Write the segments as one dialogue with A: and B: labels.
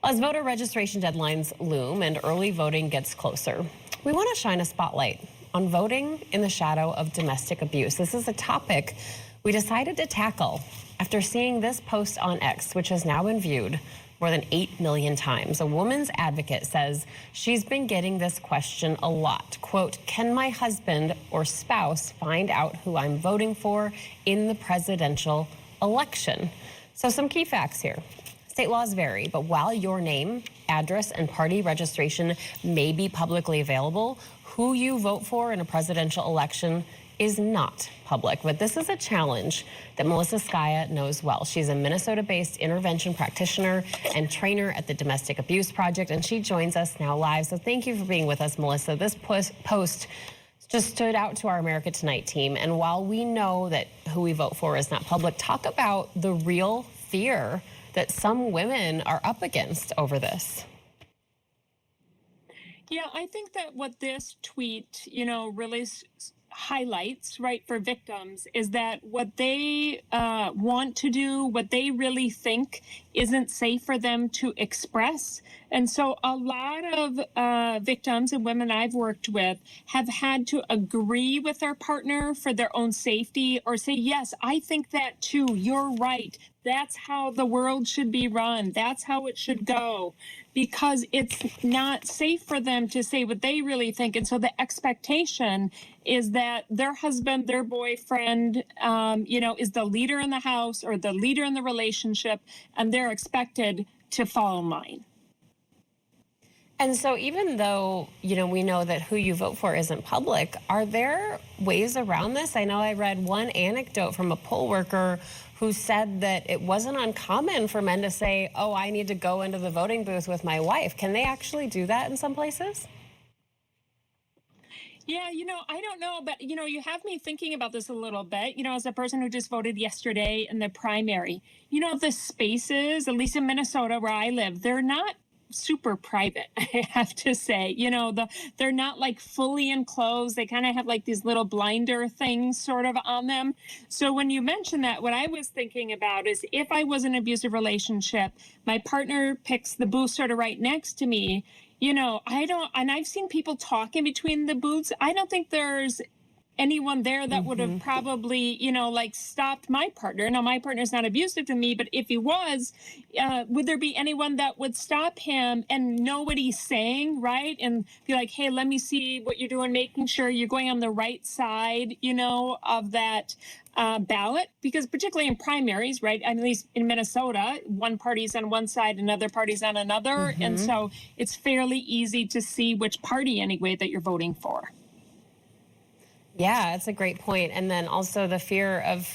A: As voter registration deadlines loom and early voting gets closer, we want to shine a spotlight on voting in the shadow of domestic abuse. This is a topic we decided to tackle after seeing this post on X, which has now been viewed more than 8 million times. A woman's advocate says she's been getting this question a lot. Quote, can my husband or spouse find out who I'm voting for in the presidential election? So some key facts here. State laws vary, but while your name, address, and party registration may be publicly available, who you vote for in a presidential election is not public. But this is a challenge that Melissa Skaya knows well. She's a Minnesota-based intervention practitioner and trainer at the Domestic Abuse Project, and she joins us now live. So thank you for being with us, Melissa. This post just stood out to our America Tonight team. And while we know that who we vote for is not public, talk about the real fear that some women are up against over this.
B: Yeah, I think that what this tweet, really highlights, right, for victims is that what they want to do, what they really think isn't safe for them to express. And so a lot of victims and women I've worked with have had to agree with their partner for their own safety or say, yes, I think that too. You're right. That's how the world should be run. That's how it should go, because it's not safe for them to say what they really think. And so the expectation is that their husband, their boyfriend, is the leader in the house or the leader in the relationship, and they're expected to fall in line.
A: And so even though, we know that who you vote for isn't public, are there ways around this? I know I read one anecdote from a poll worker who said that it wasn't uncommon for men to say, oh, I need to go into the voting booth with my wife. Can they actually do that in some places?
B: Yeah, I don't know, but, you have me thinking about this a little bit, as a person who just voted yesterday in the primary. The spaces, at least in Minnesota where I live, they're not super private, I have to say. They're not like fully enclosed. They kind of have like these little blinder things sort of on them. So when you mention that, what I was thinking about is if I was in an abusive relationship, my partner picks the booth sort of right next to me, and I've seen people talk in between the booths. I don't think there's anyone there that would have probably, stopped my partner. Now, my partner's not abusive to me, but if he was, would there be anyone that would stop him and know what he's saying, right? And be like, hey, let me see what you're doing, making sure you're going on the right side, of that ballot. Because particularly in primaries, right, at least in Minnesota, one party's on one side, another party's on another. And so it's fairly easy to see which party, anyway, that you're voting for.
A: Yeah, it's a great point. And then also the fear of,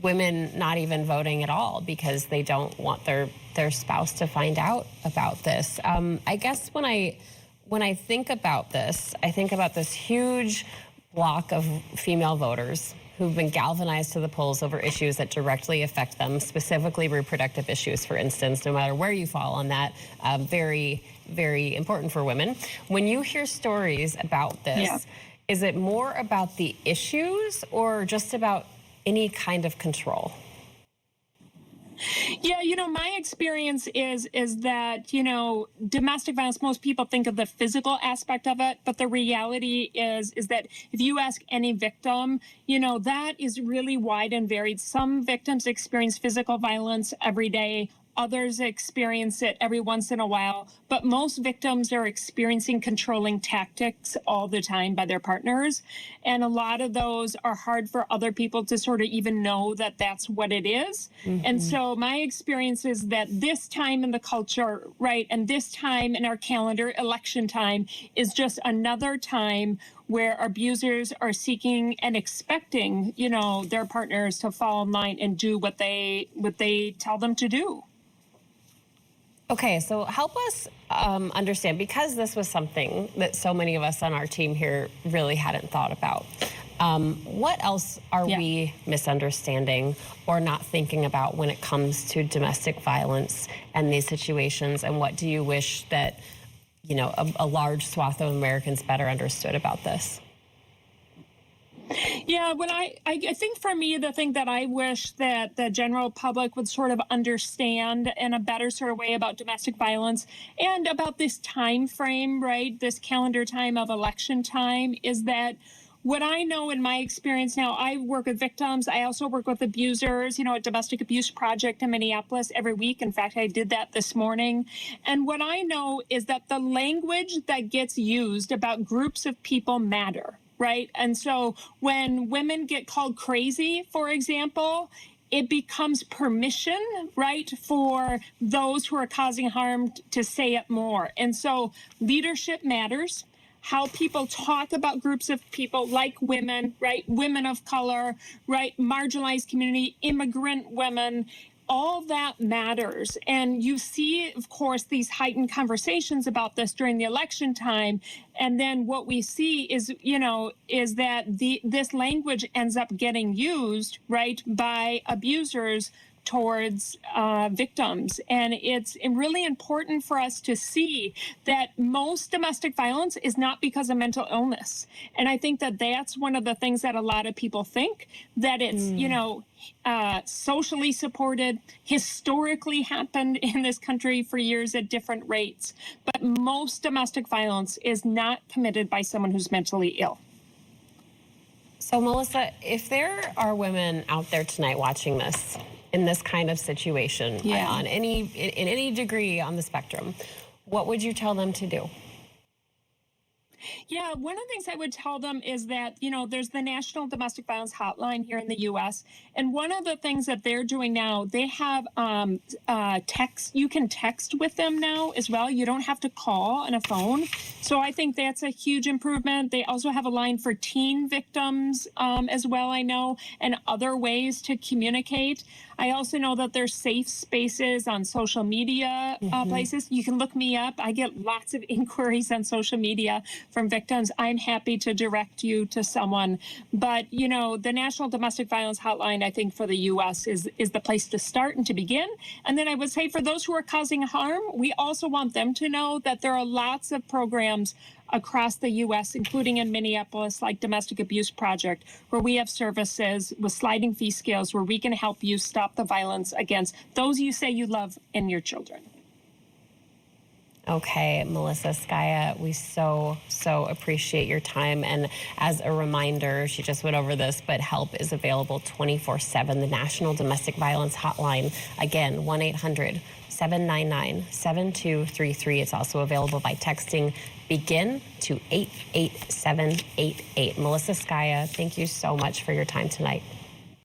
A: women not even voting at all because they don't want their spouse to find out about this. I guess when I think about this, I think about this huge block of female voters who've been galvanized to the polls over issues that directly affect them, specifically reproductive issues, for instance, no matter where you fall on that, very, very important for women. When you hear stories about this, is it more about the issues or just about any kind of control?
B: Yeah, my experience is that, domestic violence, most people think of the physical aspect of it, but the reality is that if you ask any victim, that is really wide and varied. Some victims experience physical violence every day. Others experience it every once in a while, but most victims are experiencing controlling tactics all the time by their partners. And a lot of those are hard for other people to sort of even know that that's what it is. And so my experience is that this time in the culture, right, and this time in our calendar, election time, is just another time where abusers are seeking and expecting, their partners to fall in line and do what they tell them to do.
A: Okay, so help us understand, because this was something that so many of us on our team here really hadn't thought about. What else are we misunderstanding or not thinking about when it comes to domestic violence and these situations? And what do you wish that, a large swath of Americans better understood about this?
B: Yeah, when I think for me, the thing that I wish that the general public would sort of understand in a better sort of way about domestic violence and about this time frame, right? This calendar time of election time is that what I know in my experience now, I work with victims. I also work with abusers, a domestic abuse project in Minneapolis every week. In fact, I did that this morning. And what I know is that the language that gets used about groups of people matter. Right. And so when women get called crazy, for example, it becomes permission, right, for those who are causing harm to say it more. And so leadership matters. How people talk about groups of people like women, right, women of color, right, marginalized community, immigrant women, all that matters. And you see, of course, these heightened conversations about this during the election time. And then what we see is, is that this language ends up getting used, right, by abusers towards victims. And it's really important for us to see that most domestic violence is not because of mental illness. And I think that that's one of the things that a lot of people think, that it's, socially supported, historically happened in this country for years at different rates. But most domestic violence is not committed by someone who's mentally ill.
A: So, Melissa, if there are women out there tonight watching this in this kind of situation, in any degree on the spectrum, what would you tell them to do?
B: Yeah, one of the things I would tell them is that, there's the National Domestic Violence Hotline here in the U.S. And one of the things that they're doing now, they have text. You can text with them now as well. You don't have to call on a phone. So I think that's a huge improvement. They also have a line for teen victims as well, I know, and other ways to communicate. I also know that there's safe spaces on social media places. You can look me up. I get lots of inquiries on social media from victims. I'm happy to direct you to someone. But, the National Domestic Violence Hotline, I think, for the U.S. is the place to start and to begin. And then I would say for those who are causing harm, we also want them to know that there are lots of programs across the U.S., including in Minneapolis, like Domestic Abuse Project, where we have services with sliding fee scales where we can help you stop the violence against those you say you love and your children.
A: Okay, Melissa Skaya, we so appreciate your time. And as a reminder, she just went over this, but help is available 24/7. The National Domestic Violence Hotline, again, 1-800-799-7233. It's also available by texting BEGIN to 88788. Melissa Skaya, thank you so much for your time tonight.